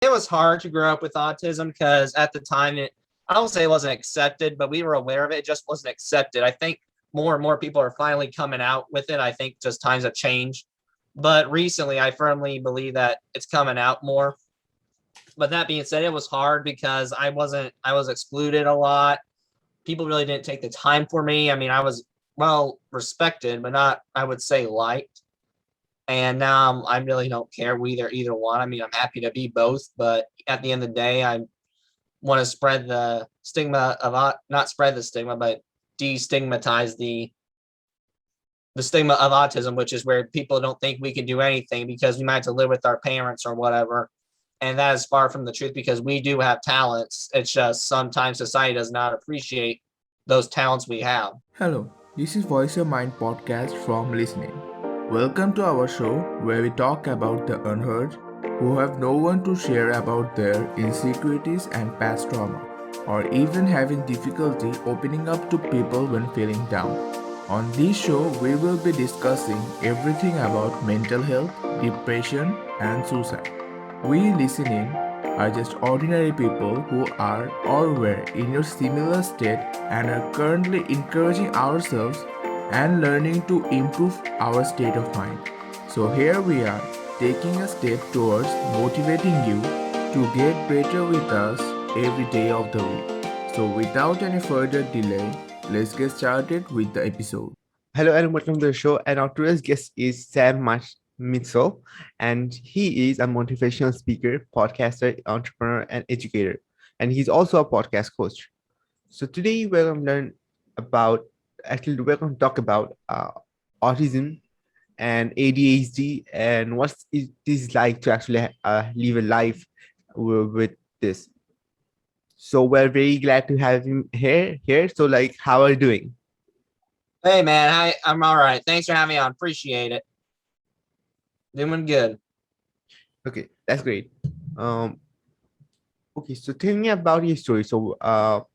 It was hard to grow up with autism because at the time I don't say it wasn't accepted, but we were aware of it. It just wasn't accepted. I think more and more people are finally coming out with it. I think just times have changed. But recently, I firmly believe that it's coming out more. But that being said, it was hard because I was excluded a lot. People really didn't take the time for me. I mean, I was well respected, but not, I would say, liked. And now I really don't care either one. I mean, I'm happy to be both, but at the end of the day, I want to spread the stigma of not spread the stigma, but destigmatize the stigma of autism, which is where people don't think we can do anything because we might have to live with our parents or whatever. And that is far from the truth because we do have talents. It's just sometimes society does not appreciate those talents we have. Hello, this is Voice Your Mind podcast from Listening. Welcome to our show where we talk about the unheard who have no one to share about their insecurities and past trauma, or even having difficulty opening up to people when feeling down. On this show, we will be discussing everything about mental health, depression, and suicide. We listening are just ordinary people who are or were in your similar state and are currently encouraging ourselves and learning to improve our state of mind. So here we are taking a step towards motivating you to get better with us every day of the week. So without any further delay, let's get started with the episode. Hello and welcome to the show. And our today's guest is Mitchell, and he is a motivational speaker, podcaster, entrepreneur, and educator. And he's also a podcast coach. So today we're going to learn about, actually, we're going to talk about autism and ADHD and what it is like to actually live a life with this. So we're very glad to have him here. So like, how are you doing? Hey man, I'm all right. Thanks for having me on. Appreciate it. Doing good. Okay, that's great. Um, okay, so tell me about your story. So tell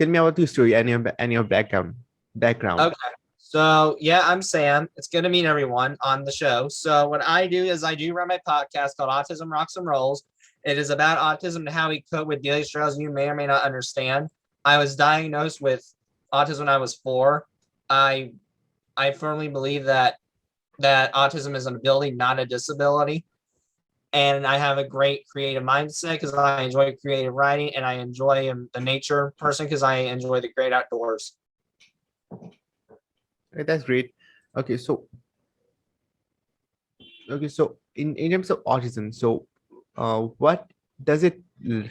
me about your story and your background. Background. Okay. So yeah, I'm Sam. It's good to meet everyone on the show. So what I do is I do run my podcast called Autism Rocks and Rolls. It is about autism and how we cope with daily struggles you may or may not understand. I was diagnosed with autism when I was 4. I I firmly believe that autism is an ability, not a disability. And I have a great creative mindset because I enjoy creative writing and I enjoy the nature person because I enjoy the great outdoors. Okay, that's great. Okay, so in terms of autism, so what does it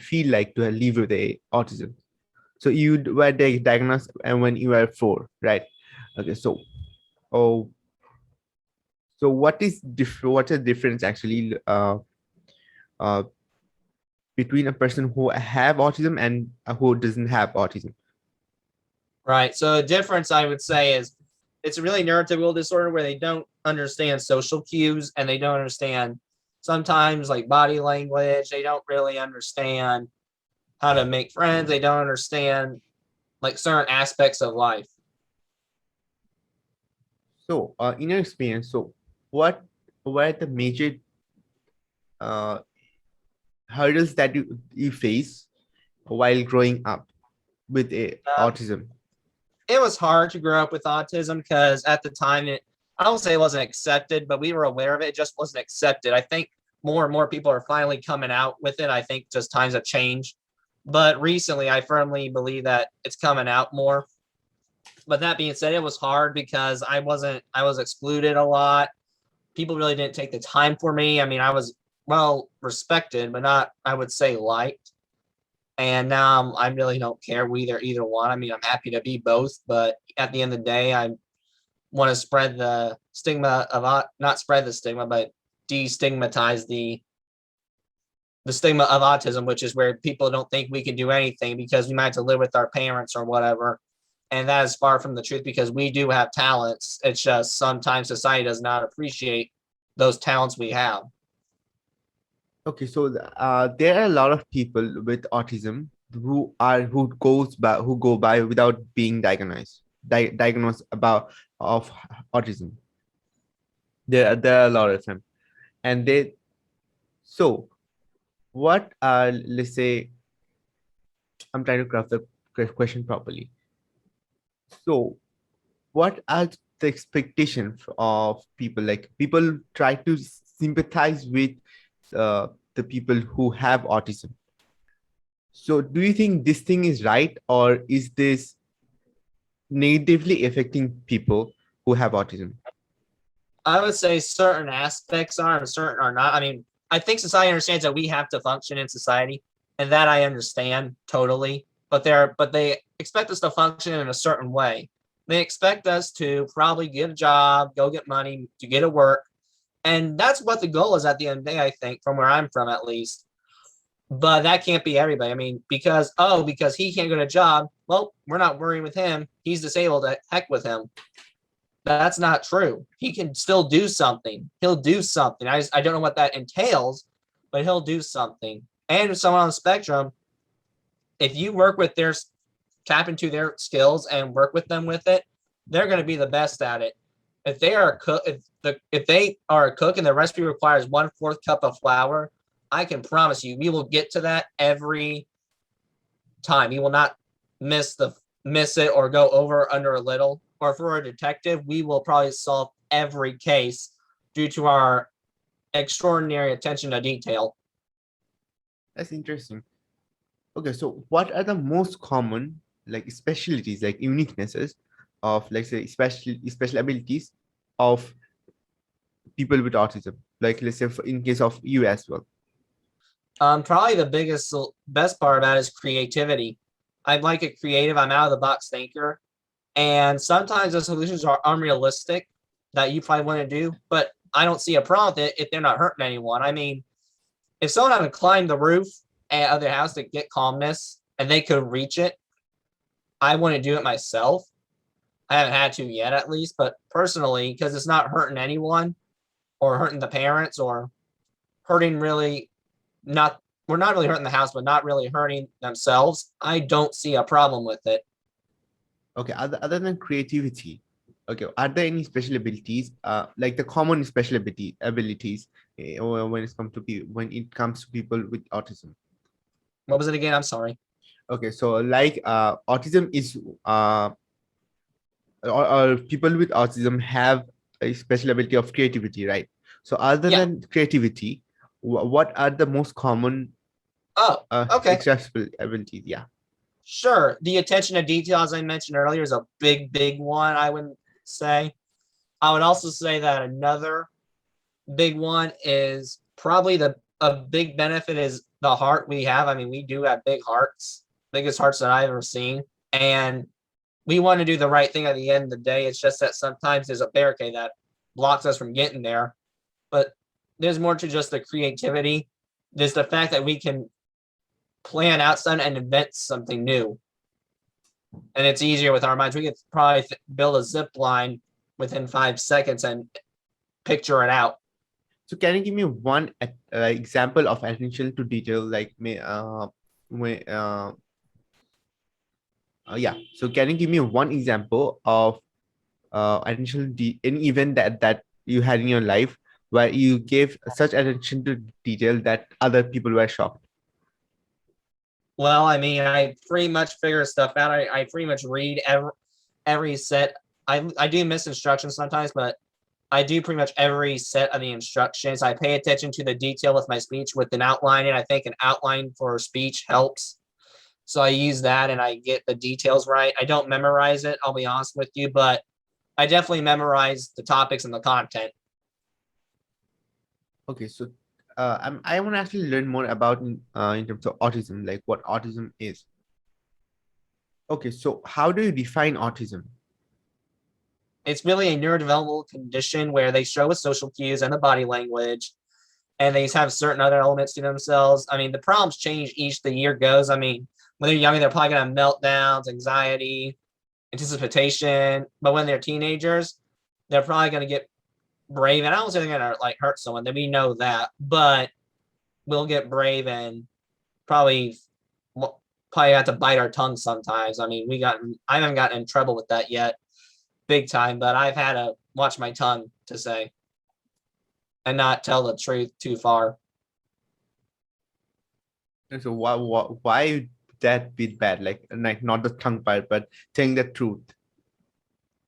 feel like to live with a autism? So you were diagnosed and when you were 4, right? Okay, so oh, so what's the difference actually uh between a person who have autism and who doesn't have autism? Right. So the difference I would say is it's a really neurotypical disorder where they don't understand social cues and they don't understand sometimes like body language. They don't really understand how to make friends. They don't understand like certain aspects of life. So in your experience, so what were the major uh hurdles that you face while growing up with a Um, autism? it was hard to grow up with autism because at the time I don't say it wasn't accepted, but we were aware of it. It just wasn't accepted. I think more and more people are finally coming out with it. I think just times have changed. But recently, I firmly believe that it's coming out more. But that being said, it was hard because I was excluded a lot. People really didn't take the time for me. I mean, I was well respected, but not, I would say, liked. And now I really don't care either one. I mean, I'm happy to be both, but at the end of the day, I want to spread the stigma of not spread the stigma, but destigmatize the stigma of autism, which is where people don't think we can do anything because we might have to live with our parents or whatever. And that is far from the truth because we do have talents. It's just sometimes society does not appreciate those talents we have. Okay, so there are a lot of people with autism who go by without being diagnosed about of autism. There are a lot of them, and they So, what are, let's say, I'm trying to craft the question properly. So, what are the expectations of people? Like, people try to sympathize with the people who have autism. So, do you think this thing is right, or is this negatively affecting people who have autism? I would say certain aspects are and certain are not. I mean, I think society understands that we have to function in society, and that I understand totally. But they expect us to function in a certain way. They expect us to probably get a job, go get money, to get to work, and that's what the goal is at the end of the day. I think, from where I'm from, at least. But that can't be everybody. I mean, because he can't get a job. Well, we're not worrying with him. He's disabled. Heck with him. That's not true. He can still do something. He'll do something. I don't know what that entails, but he'll do something. And if someone on the spectrum, if you work with tap into their skills and work with them with it, they're going to be the best at it. If they are a cook, if they are a cook and the recipe requires 1/4 cup of flour, I can promise you, we will get to that every time. You will not miss it or go over or under a little. Or if we're a detective, we will probably solve every case due to our extraordinary attention to detail. That's interesting. Okay, so what are the most common like specialties, like uniquenesses of, let's say, special abilities of people with autism? Like, let's say, in case of you as well. Probably the best part about it is creativity. I'm like a creative. I'm out of the box thinker, and sometimes the solutions are unrealistic that you probably want to do. But I don't see a problem with it if they're not hurting anyone. I mean, if someone had to climb the roof of their house to get calmness and they could reach it, I wouldn't do it myself. I haven't had to yet, at least, but personally, because it's not hurting anyone or hurting the parents or hurting really not, we're not really hurting the house, but not really hurting themselves. I don't see a problem with it. Okay, other than creativity, okay, are there any special abilities, like the common abilities, when it comes to people with autism? What was it again? I'm sorry. Okay, so like autism is or people with autism have a special ability of creativity, right? So other Yeah. than creativity, what are the most common Oh, okay. extra abilities? Yeah. Sure. The attention to detail, as I mentioned earlier, is a big one, I would say. I would also say that another big one is probably a big benefit is the heart we have. I mean, we do have big hearts, biggest hearts that I've ever seen. And we want to do the right thing at the end of the day. It's just that sometimes there's a barricade that blocks us from getting there. But there's more to just the creativity. There's the fact that we can plan out something and invent something new. And it's easier with our minds. We could probably build a zip line within 5 seconds and picture it out. So can you give me one example of attention to detail, like when, yeah. So can you give me one example of any event that you had in your life where you gave such attention to detail that other people were shocked? Well, I mean, I pretty much figure stuff out. I pretty much read every set. I do miss instructions sometimes, but I do pretty much every set of the instructions. I pay attention to the detail with my speech with an outline, and I think an outline for speech helps. So I use that and I get the details right. I don't memorize it, I'll be honest with you, but I definitely memorize the topics and the content. Okay, so I want to actually learn more about in terms of autism, like what autism is. Okay, so how do you define autism? It's really a neurodevelopmental condition where they show with social cues and the body language, and they have certain other elements to themselves. I mean, the problems change each the year goes. I mean, when they're younger, they're probably gonna have meltdowns, anxiety, anticipation. But when they're teenagers, they're probably gonna get brave. And I don't say they're gonna like hurt someone. That we know that, but we'll get brave and probably probably have to bite our tongue sometimes. I mean, I haven't gotten in trouble with that yet, big time, but I've had to watch my tongue to say and not tell the truth too far. So why that be bad? Like not the tongue part, but telling the truth.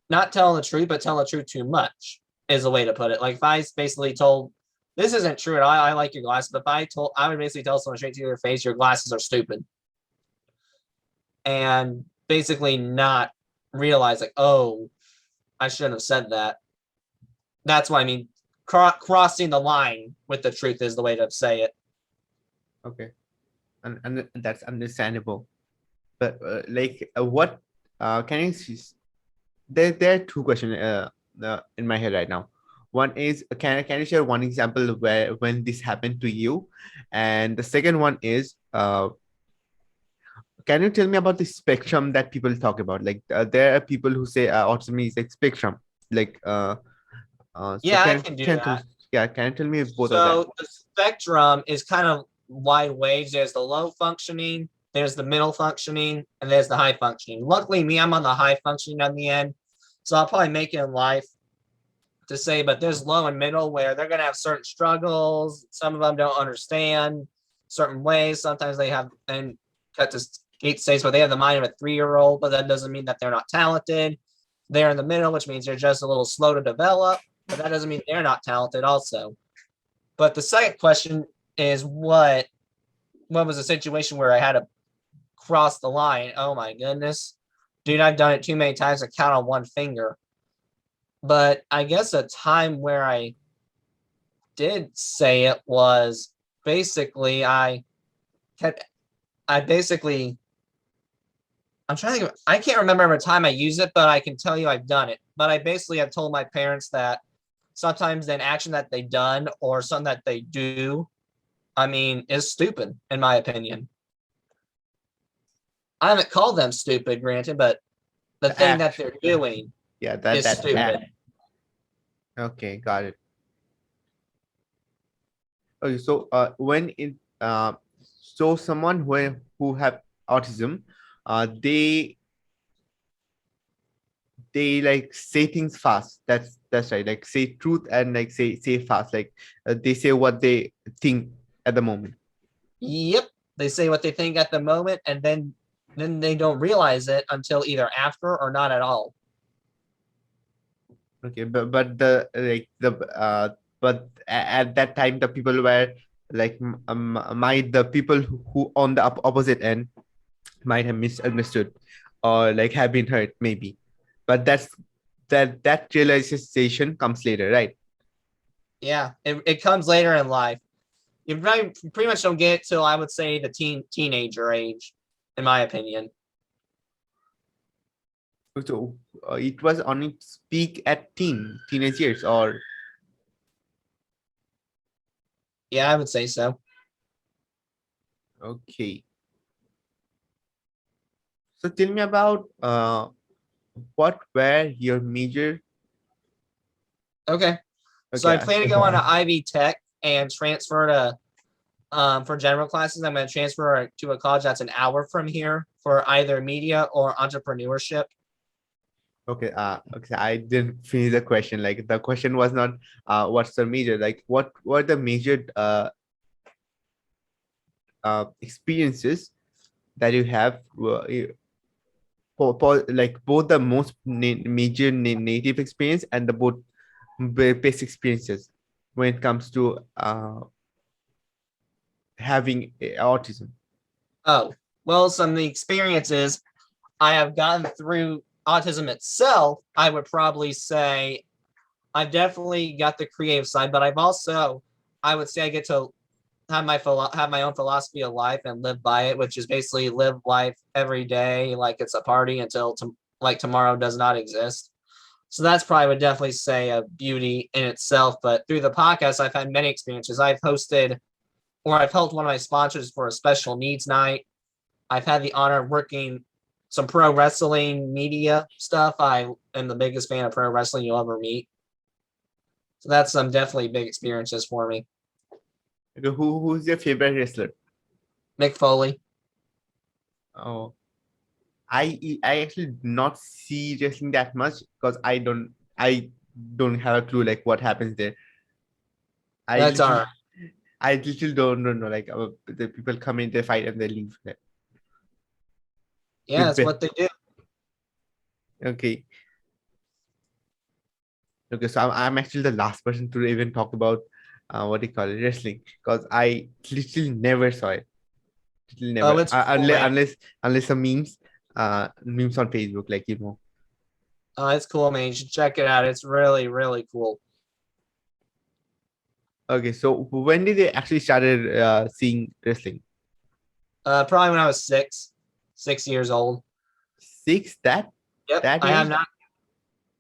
Not telling the truth, but telling the truth too much is a way to put it. Like if I basically told, this isn't true at all, I like your glasses, but if I would basically tell someone straight to their face, your glasses are stupid. And basically not realize like, oh, I shouldn't have said that. That's what I mean. Crossing the line with the truth is the way to say it. Okay, and that's understandable. But what can you see? There are two questions in my head right now. One is can you share one example where when this happened to you, and the second one is can you tell me about the spectrum that people talk about? Like there are people who say autism is like spectrum. Like so Yeah, I can do that. can you tell me both of that? So the spectrum is kind of wide waves. There's the low functioning, there's the middle functioning, and there's the high functioning. Luckily, me, I'm on the high functioning on the end. So I'll probably make it in life to say, but there's low and middle where they're going to have certain struggles. Some of them don't understand certain ways. Sometimes they have, and cut to Kate says, but they have the mind of a 3-year-old, but that doesn't mean that they're not talented. They're in the middle, which means they're just a little slow to develop, but that doesn't mean they're not talented also. But the second question is what was a situation where I had to cross the line? Oh my goodness. Dude, I've done it too many times to count on one finger. But I guess a time where I did say it was basically I basically I'm trying to think I can't remember every time I use it, but I can tell you I've done it. But I basically have told my parents that sometimes an action that they've done or something that they do, I mean, is stupid, in my opinion. I haven't called them stupid, granted, but the The thing that act. they're doing Yeah, is that stupid. act. Okay, got it. Okay, so when it so someone who have autism, they like say things fast. That's right. Like say truth and like say fast. Like they say what they think at the moment. Yep. They say what they think at the moment, and then they don't realize it until either after or not at all. Okay, but the like the but at that time the people were like might the people who on the opposite end might have misunderstood or like have been hurt maybe, but that realization comes later, right? Yeah, it comes later in life. You pretty much don't get it till I would say the teenager age, in my opinion. So it was on its peak at teenage years or Yeah, I would say so. okay. So tell me about what were your major. Okay. So Okay, I plan to go on to Ivy Tech and transfer to for general classes. I'm going to transfer to a college that's an hour from here for either media or entrepreneurship. okay, okay. I didn't finish the question. Like the question was not what's the major, like what were the major experiences that you have like both the most major native experience and the both base experiences when it comes to having autism. Oh, well, some of the experiences I have gotten through autism itself, I would probably say I've definitely got the creative side, but I've also, I would say I get to have my own philosophy of life and live by it, which is basically live life every day like it's a party until like tomorrow does not exist. So that's probably would definitely say a beauty in itself. But through the podcast, I've had many experiences. I've hosted or I've helped one of my sponsors for a special needs night. I've had the honor of working some pro wrestling media stuff. I am the biggest fan of pro wrestling you'll ever meet. So that's some definitely big experiences for me. Okay, who's your favorite wrestler? Mick Foley. Oh, I actually do not see wrestling that much because I don't have a clue like what happens there. I That's all literally right. I literally don't know. Like the people come in, they fight, and they leave. Yeah, With that's what they do. okay, okay. So I'm actually the last person to even talk about what do you call it, wrestling, because I literally never saw it. Literally Oh, never. it's cool, Unless man. some memes on Facebook, like you know. Oh, it's cool, man. You should check it out. It's really, really cool. Okay, so when did they actually started seeing wrestling? Probably when I was 6 years old. Six, Yep, that I have age? not.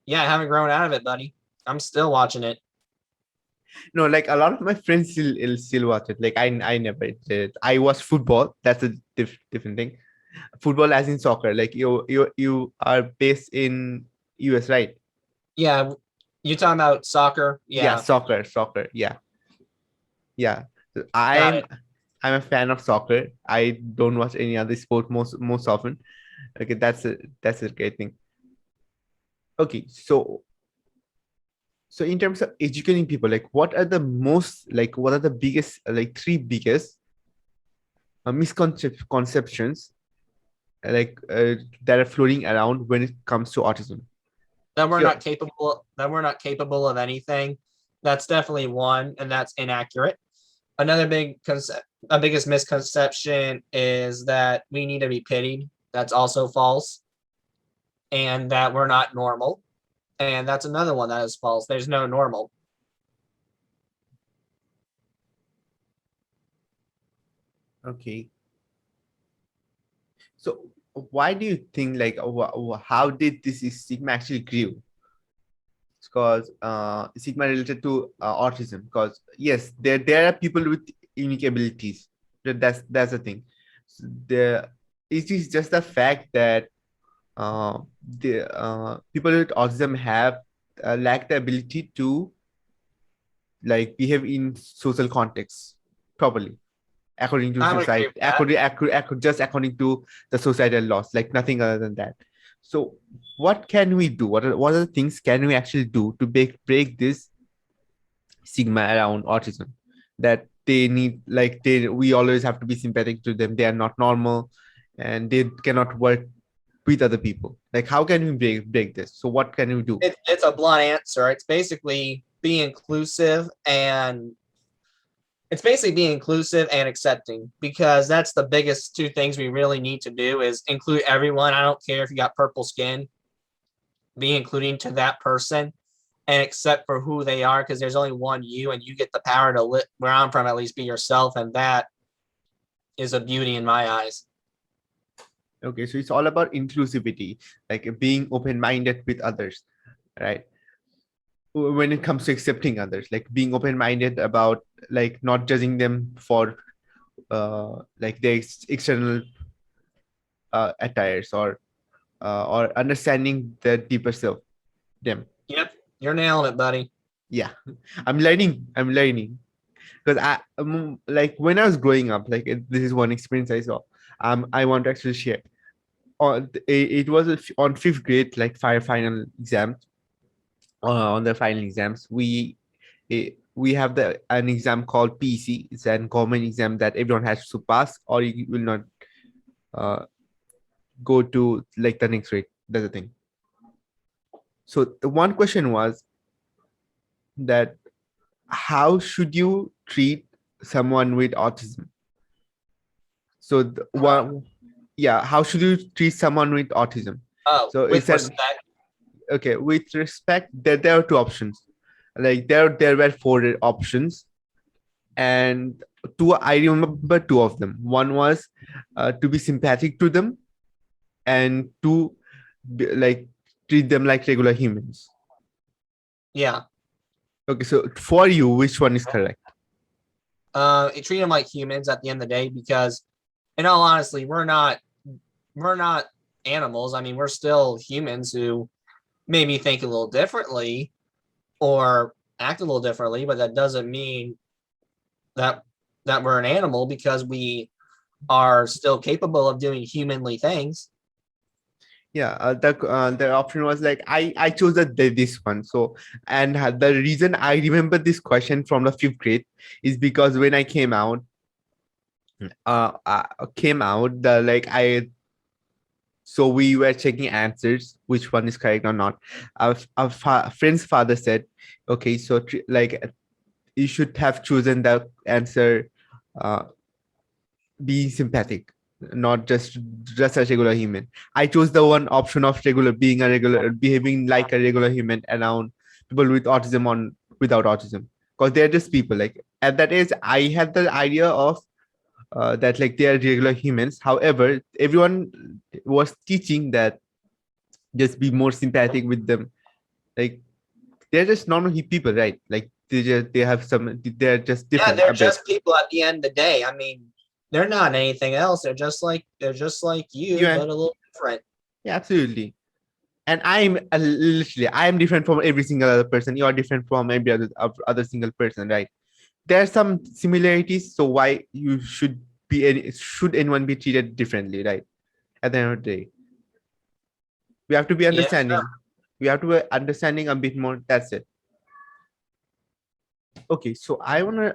Yeah, I haven't grown out of it, buddy. I'm still watching it. No, like a lot of my friends still watch it. Like I never did. I watch football. That's a different thing. Football as in soccer. Like you are based in US, right? Yeah, you talking about soccer? Yeah, Yeah, soccer. Yeah, yeah. So got it. I'm a fan of soccer. I don't watch any other sport most often. Okay, that's a great thing. Okay, so in terms of educating people, like what are the biggest like three biggest misconceptions that are floating around when it comes to autism? Here, That we're not capable of anything. That's definitely one, and that's inaccurate. Another biggest misconception is that we need to be pitied. That's also false, and that we're not normal. And that's another one that is false. There's no normal. okay. So why do you think like how did this stigma actually grew? Because stigma related to autism. Because yes, there are people with unique abilities. That's the thing. So there, it is just the fact that the people with autism have lack the ability to like behave in social context properly according to I would agree society, with that. just according to the societal laws, like nothing other than that. So what can we do? What are the things can we actually do to break this stigma around autism, that they need like we always have to be sympathetic to them, they are not normal and they cannot work with other people? Like how can we break this? So what can we do? It's a blunt answer. It's basically being inclusive and accepting, because that's the biggest two things we really need to do is include everyone. I don't care if you got purple skin, be including to that person and accept for who they are, because there's only one you and you get the power to where I'm from, at least be yourself. And that is a beauty in my eyes. Okay, so it's all about inclusivity, like being open-minded with others, right? When it comes to accepting others, like being open-minded about like not judging them for like their external attires or understanding the deeper self them. Yep, you're nailing it, buddy. Yeah, I'm learning because like when I was growing up, like this is one experience I saw. I want to actually share. It was on fifth grade, like final exam. On the final exams, we have an exam called PC. It's an government exam that everyone has to pass, or you will not uh, go to like the next grade. That's the thing. So the one question was that how should you treat someone with autism? So the one, yeah, how should you treat someone with autism? Oh, So it's with an respect. okay with respect. There are two options. Like there were four options, and two I remember two of them. One was to be sympathetic to them, and to like treat them like regular humans. Yeah. Okay, so for you, which one is correct? Treat them like humans at the end of the day, because in all honesty, we're not animals. I mean, we're still humans who maybe think a little differently or act a little differently, but that doesn't mean that we're an animal, because we are still capable of doing humanly things. Yeah, the option was like I chose this one. So and the reason I remember this question from the fifth grade is because when I came out the like I so we were checking answers which one is correct or not. Our friend's father said, okay, so you should have chosen the answer, uh, being sympathetic, not just a regular human. I chose the one option of regular, being a regular, behaving like a regular human around people with autism on without autism, because they're just people. Like at that age, I had the idea of that like they are regular humans. However, everyone was teaching that just be more sympathetic with them. Like they're just normal people, right? Like they have some, they're just Yeah, different they're a bit. just people at the end of the day. I mean, they're not anything else. They're just like you, Yeah, but a little different. yeah, absolutely. And I'm literally I am different from every single other person. You are different from every other single person, right? There are some similarities, so why you should anyone be treated differently, right? At the end of the day, we have to be Yeah. understanding. We have to be understanding a bit more. That's it. Okay, so I want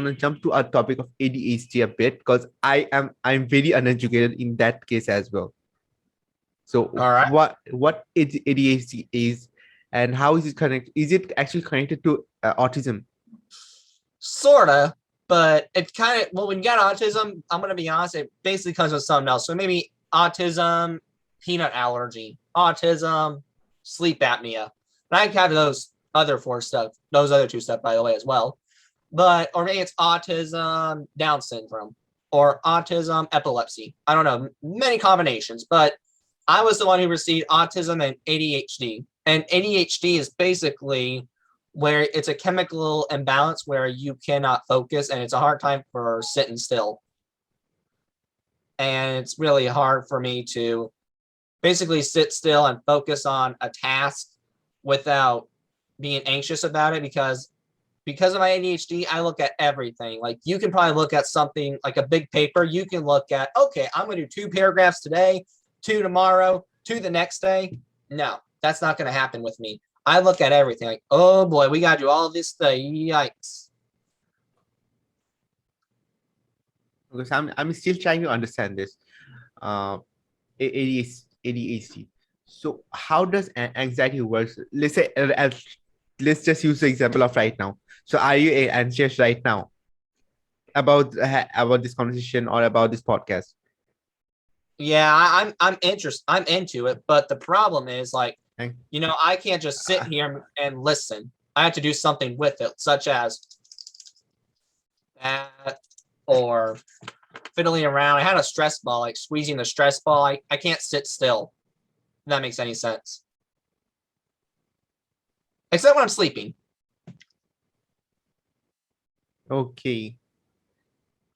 to jump to a topic of ADHD a bit because I'm very uneducated in that case as well. So All right. what ADHD is, and how is it connected? Is it actually connected to autism? Sorta, but it kind of well, when you got autism, I'm gonna be honest, it basically comes with something else. So maybe autism, peanut allergy, autism, sleep apnea. And I have those other two stuff, by the way, as well. But or maybe it's autism, Down syndrome, or autism, epilepsy. I don't know, many combinations, but I was the one who received autism and ADHD. And ADHD is basically where it's a chemical imbalance where you cannot focus and it's a hard time for sitting still. And it's really hard for me to basically sit still and focus on a task without being anxious about it because of my ADHD, I look at everything. Like you can probably look at something like a big paper. You can look at, okay, I'm going to do 2 paragraphs today, 2 tomorrow, 2 the next day. No, that's not going to happen with me. I look at everything like, oh boy, we got to do all this stuff. Yikes. Because I'm still trying to understand this. ADHD. So how does anxiety works? Let's say let's just use the example of right now. So are you anxious right now about this conversation or about this podcast? Yeah, I'm interested. I'm into it, but the problem is like, And, I can't just sit here and listen. I have to do something with it, such as that or fiddling around. I had a stress ball, like squeezing the stress ball. I can't sit still. If that makes any sense. Except when I'm sleeping. okay.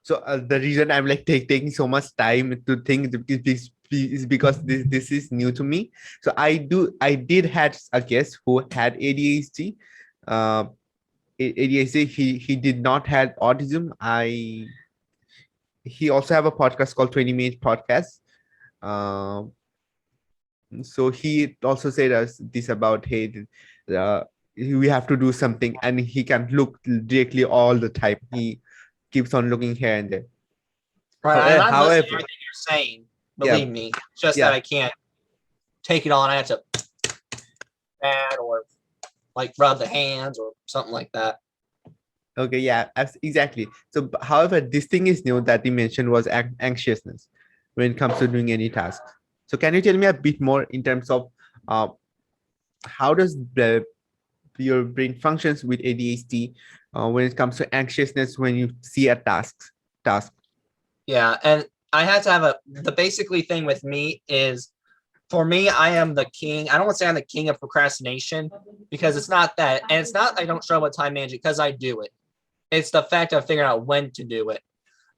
So the reason I'm like taking so much time to think is because this is new to me. So I did had a guest who had ADHD. Uh, ADHD. He did not had autism. He also have a podcast called 20 Minute Podcast. Um, so he also said us this about, hey, uh, we have to do something, and he can look directly all the time. He keeps on looking here and there. Right. And I'm listening to However, everything you're saying. yeah, Believe me. It's just that yeah, I can't take it on. I have to that or like rub the hands or something like that. okay, yeah, exactly. So, however, this thing is new that he mentioned was anxiousness when it comes to doing any task. So, can you tell me a bit more in terms of uh, how does your brain functions with ADHD when it comes to anxiousness when you see a task? Yeah. And I had to have the basically thing with me is for me, I am the king. I don't want to say I'm the king of procrastination because it's not that. And it's not I don't show up with time management because I do it. It's the fact of figuring out when to do it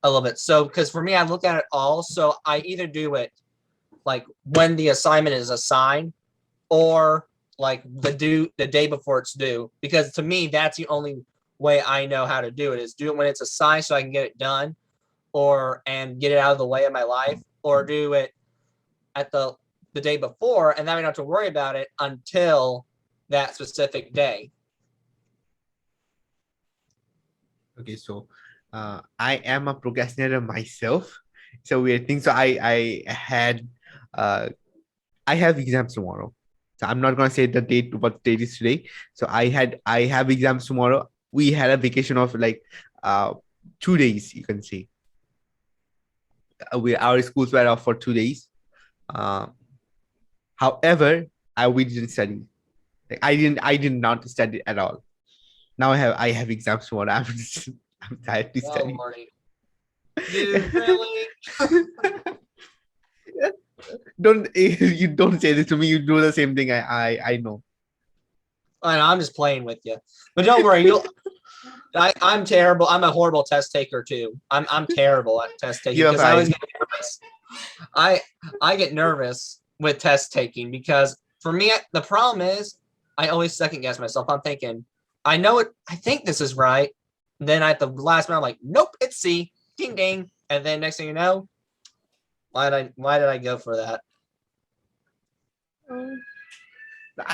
a little bit. So, because for me, I look at it all. So I either do it like when the assignment is assigned or like the day before it's due. Because to me, that's the only way I know how to do it is do it when it's assigned so I can get it done and get it out of the way of my life, or do it at the day before, and then we don't have to worry about it until that specific day. Okay, so I am a procrastinator myself. It's a weird thing. So uh I have exams tomorrow. So I'm not gonna say the date, what date is today. So I have exams tomorrow. We had a vacation of like 2 days, you can say. Our schools were off for 2 days. Uh, However, we didn't study. Like, I did not study at all. Now I have exams tomorrow. I'm tired to Oh, study. Lordy. Dude, really? Don't you don't say this to me. You do the same thing. I know. I know, I'm just playing with you. But don't worry, I'm terrible. I'm a horrible test taker too. I'm terrible at test taking You're because I always fine. get nervous. I get nervous with test taking because for me the problem is I always second guess myself. I'm thinking I know it. I think this is right. Then at the last minute I'm like, nope, it's C. Ding ding. And then next thing you know, why did I go for that?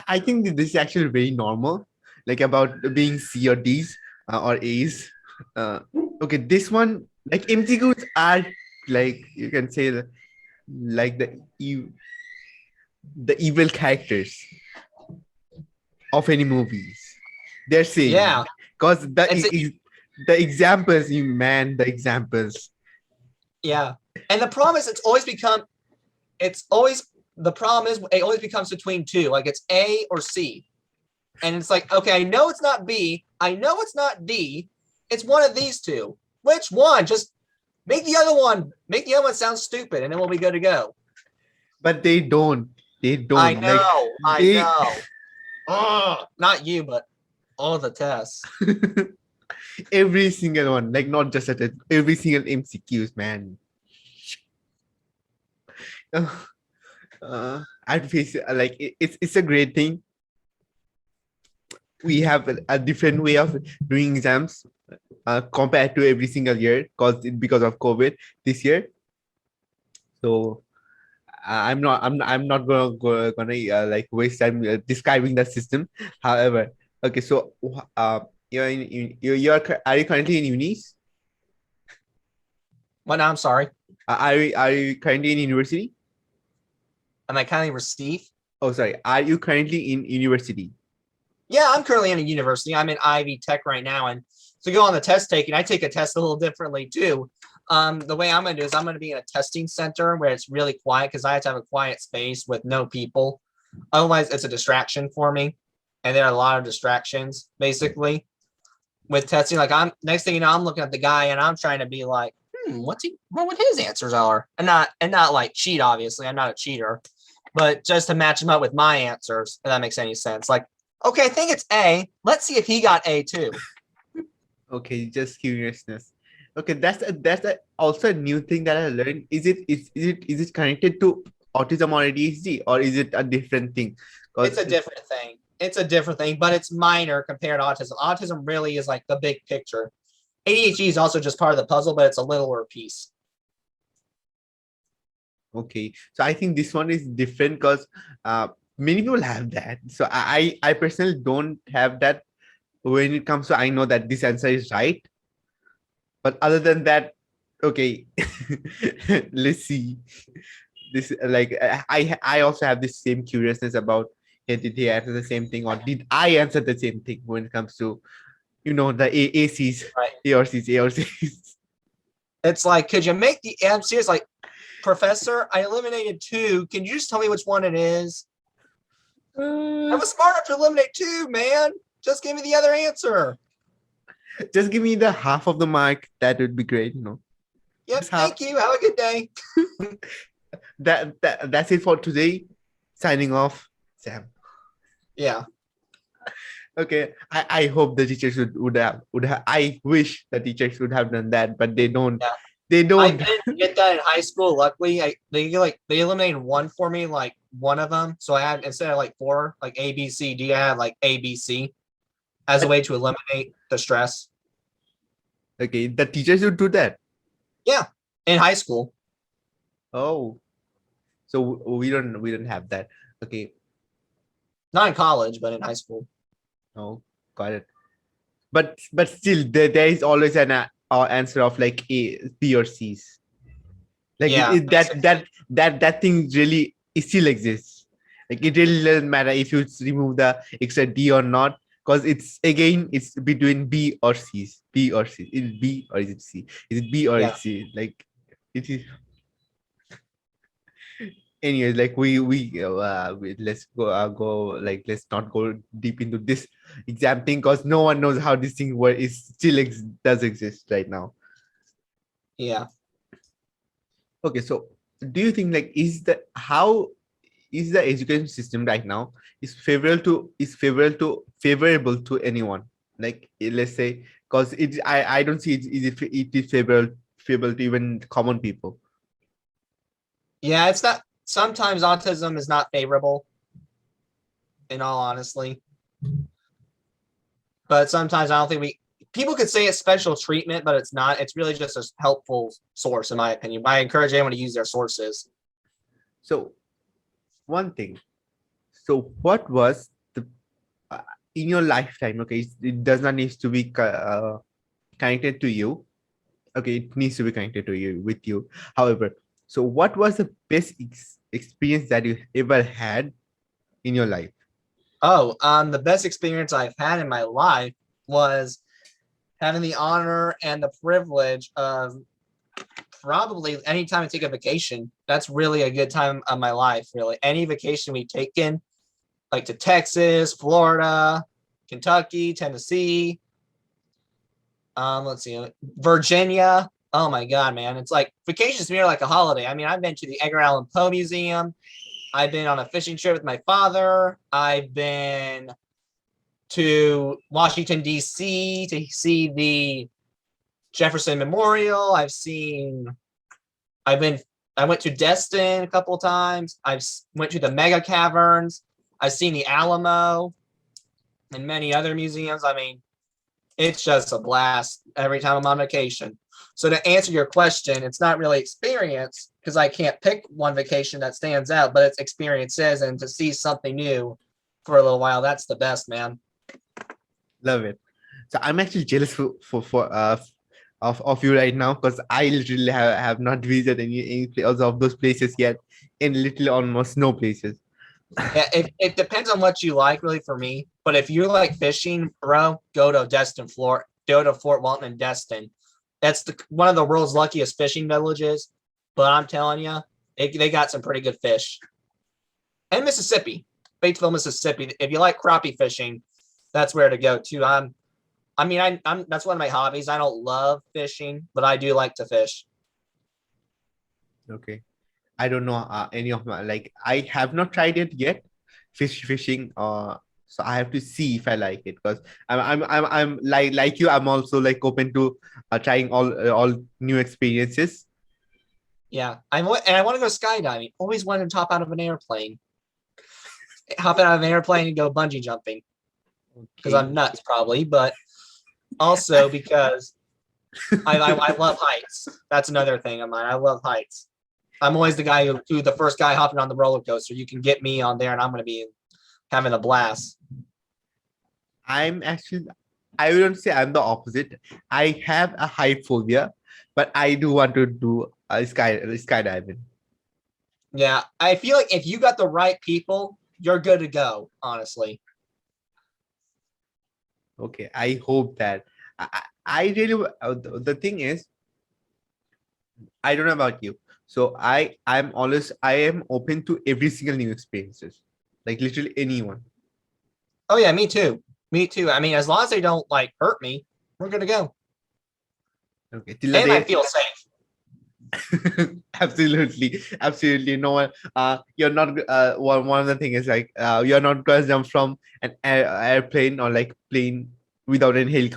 I think that this is actually very normal, like about being C or D's or A's. Okay, this one, like MCQs are like, you can say like the evil characters of any movies. They're saying Yeah. because It's the examples, you man, the examples. yeah. And the problem is it's always the problem is it always becomes between two. Like it's A or C. And it's like, okay, I know it's not B. I know it's not D. It's one of these two. Which one? Just make the other one sound stupid, and then we'll be good to go. But they don't. They I don't like know. I they. know. Oh, not you, but all the tests. Every single one, like not just at every single MCQs, man. I'd face like it's a great thing. We have a different way of doing exams compared to every single year because of COVID this year. So I'm not gonna like waste time describing the system. However, okay, so are you currently in unis? Well, now I'm sorry. Are you currently in university? Am I kind of receive? Oh, sorry. Are you currently in university? Yeah, I'm currently in a university. I'm in Ivy Tech right now, and to go on the test taking, I take a test a little differently too. The way I'm going to do is I'm going to be in a testing center where it's really quiet because I have to have a quiet space with no people. Otherwise, it's a distraction for me, and there are a lot of distractions basically with testing. Like I'm next thing you know, I'm looking at the guy and I'm trying to be like, what his answers are, and not like cheat. Obviously, I'm not a cheater, but just to match him up with my answers, if that makes any sense. Like, okay, I think it's A. Let's see if he got A too. Okay, just curiousness. Okay, that's also a new thing that I learned. Is it connected to autism or ADHD, or is it a different thing? It's a different thing. It's a different thing, but it's minor compared to autism. Autism really is like the big picture. ADHD is also just part of the puzzle, but it's a littler piece. Okay, so I think this one is different because many people have that. So I personally don't have that. When it comes to, I know that this answer is right, but other than that, okay, let's see. This like I also have this same curiousness about, hey, did he answer the same thing or did I answer the same thing when it comes to the ACs, Right. ARCs, ARCs. It's like, could you make the MC? It's like, Professor, I eliminated 2. Can you just tell me which one it is? I was smart enough to eliminate 2, man. Just give me the other answer. Just give me the half of the mark. That would be great. Yep, Just half. thank you. Have a good day. That's it for today. Signing off, Sam. Yeah. Okay. I hope the teachers would have. I wish the teachers would have done that, but they don't. Yeah. They I don't. didn't get that in high school. Luckily, they eliminated 1 for me, like one of them. So I had, instead of like 4, like A, B, C, D, I had like A, B, C as a way to eliminate the stress. Okay, the teachers would do that. Yeah, in high school. Oh, So we don't have that. Okay. Not in college, but in high school. Oh, got it. But still, there is always an answer of like A, B, or C's. Like Yeah, that thing really, it still exists. Like it really doesn't matter if you remove the extra D or not, because it's between B or C's. B or C. Is it B or is it C? Is it B or is yeah, it C? Like it is. Anyways, like let's go like let's not go deep into this exam thing, because no one knows how this thing works. It still does exist right now. yeah. Okay, so do you think like is the education system right now is favorable to anyone? Like let's say, because I don't see it is favorable to even common people. Yeah, it's not. Sometimes autism is not favorable, in all honesty. But sometimes I don't think people could say it's special treatment, but it's not. It's really just a helpful source, in my opinion. I encourage anyone to use their sources. So one thing. So what was the uh, in your lifetime? Okay, it does not need to be connected to you. Okay, it needs to be connected to you with you. However, so what was the best experience that you ever had in your life? Oh, the best experience I've had in my life was having the honor and the privilege of probably anytime I take a vacation. That's really a good time of my life, really. Any vacation we've taken, like to Texas, Florida, Kentucky, Tennessee, let's see, Virginia. Oh my God, man. It's like vacations to me are like a holiday. I mean, I've been to the Edgar Allan Poe Museum. I've been on a fishing trip with my father. I've been to Washington, D.C. to see the Jefferson Memorial. I've been, I went to Destin a couple of times. I've went to the Mega Caverns. I've seen the Alamo and many other museums. I mean, it's just a blast every time I'm on vacation. So to answer your question, it's not really experience because I can't pick one vacation that stands out, but it's experiences and to see something new for a little while. That's the best, man. Love it. So I'm actually jealous of you right now, because I literally have not visited any of those places yet, and literally almost no places. Yeah, it depends on what you like, really, for me. But if you like fishing, bro, go to Destin, Florida. Go to Fort Walton and Destin. That's one of the world's luckiest fishing villages. But I'm telling you, they got some pretty good fish. And Mississippi, Batesville, Mississippi. If you like crappie fishing, that's where to go too. I'm that's one of my hobbies. I don't love fishing, but I do like to fish. Okay. I don't know any of my, like I have not tried it yet, fishing. So I have to see if I like it, because I'm like you. I'm also like open to trying all new experiences. Yeah, I want to go skydiving. Always wanted to top out of an airplane, hop out of an airplane and go bungee jumping because Okay. I'm nuts, probably, but also because I love heights. That's another thing of mine. I love heights. I'm always the guy who the first guy hopping on the roller coaster. You can get me on there, and I'm going to be having a blast. I'm actually, I wouldn't say I'm the opposite. I have a height phobia, but I do want to do skydiving. Yeah, I feel like if you got the right people, you're good to go. Honestly. Okay, I hope that I really the thing is, I don't know about you. So I am open to every single new experiences. Like literally anyone. Oh yeah, me too. Me too. I mean, as long as they don't like hurt me, we're good to go. Okay. Till the And I day. feel safe. Absolutely. Absolutely. No one you're not one of the thing is like you're not gonna jump from an airplane or like plane without any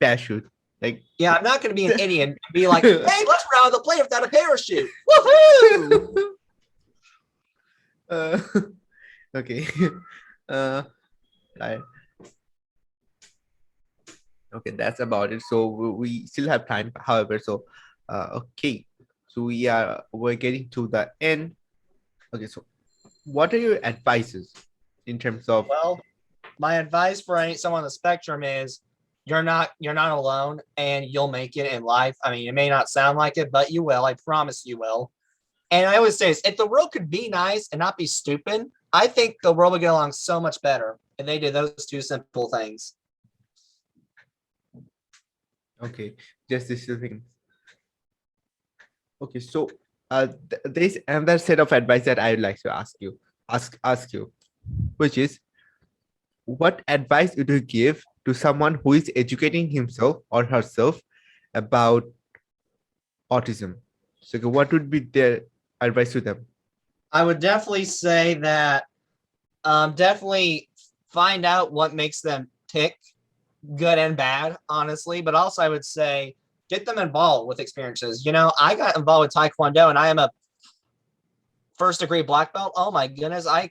parachute. Like Yeah, I'm not going to be an idiot and be like, "Hey, let's ride the plane without a parachute." Woohoo! uh, okay. uh right. Okay, that's about it. So we still have time, however. So okay. So we're getting to the end. Okay, so what are your advices in terms of Well, my advice for someone on the spectrum is you're not alone and you'll make it in life. I mean, it may not sound like it, but you will. I promise you will. And I always say this, if the world could be nice and not be stupid, I think the world would get along so much better if they did those two simple things. okay, just these two things? Okay, so there's another set of advice that I would like to ask you, which is what advice would you give to someone who is educating himself or herself about autism? So okay, what would be their advice to them? I would definitely say that definitely find out what makes them tick, good and bad, honestly. But also, I would say get them involved with experiences. I got involved with Taekwondo, and I am a first degree black belt. Oh my goodness, I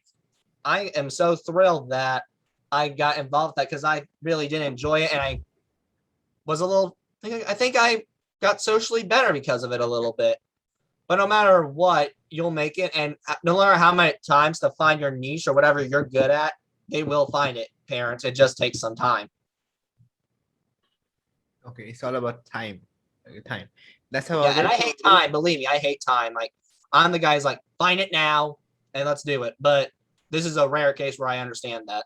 am so thrilled that I got involved with that because I really did enjoy it, and I was a little. I think I got socially better because of it a little bit. But no matter what, you'll make it, and no matter how many times to find your niche or whatever you're good at, they will find it. Parents, it just takes some time. Okay, it's all about time. Okay, time. That's how Yeah, and I hate time. Believe me, I hate time. Like I'm the guy's like, find it now and let's do it. But this is a rare case where I understand that.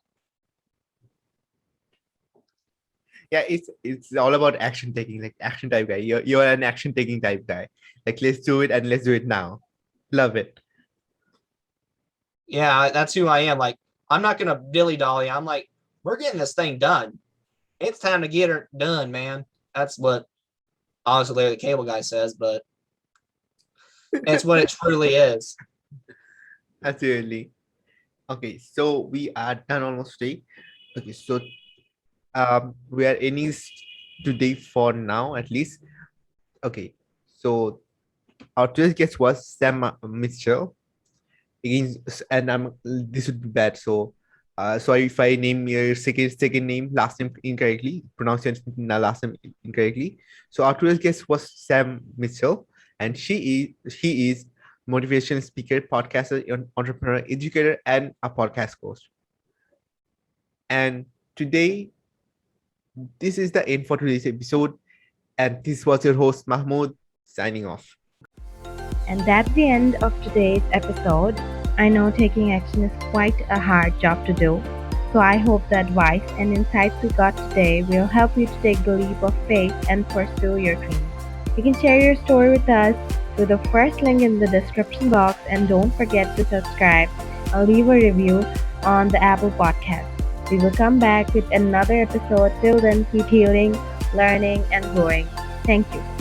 yeah, it's all about action taking, like action type guy. You're an action taking type guy. Like let's do it and let's do it now. Love it. Yeah, that's who I am. Like I'm not gonna dilly dally. I'm like, we're getting this thing done. It's time to get her done, man. That's what obviously Larry the Cable Guy says, but it's what it truly is. Absolutely. Okay, so we are done almost today. Okay, so we are ending today for now at least. Okay, so our today's guest was Sam Mitchell. Again, and this would be bad. So, sorry if I name your second name, last name incorrectly, pronounce your last name incorrectly. So our today's guest was Sam Mitchell, and he is motivational speaker, podcaster, entrepreneur, educator, and a podcast host. And today, this is the end for today's episode. And this was your host Mahmoud signing off. And that's the end of today's episode. I know taking action is quite a hard job to do, so I hope the advice and insights we got today will help you to take the leap of faith and pursue your dreams. You can share your story with us through the first link in the description box, and don't forget to subscribe and leave a review on the Apple Podcast. We will come back with another episode. Till then, keep healing, learning, and growing. Thank you.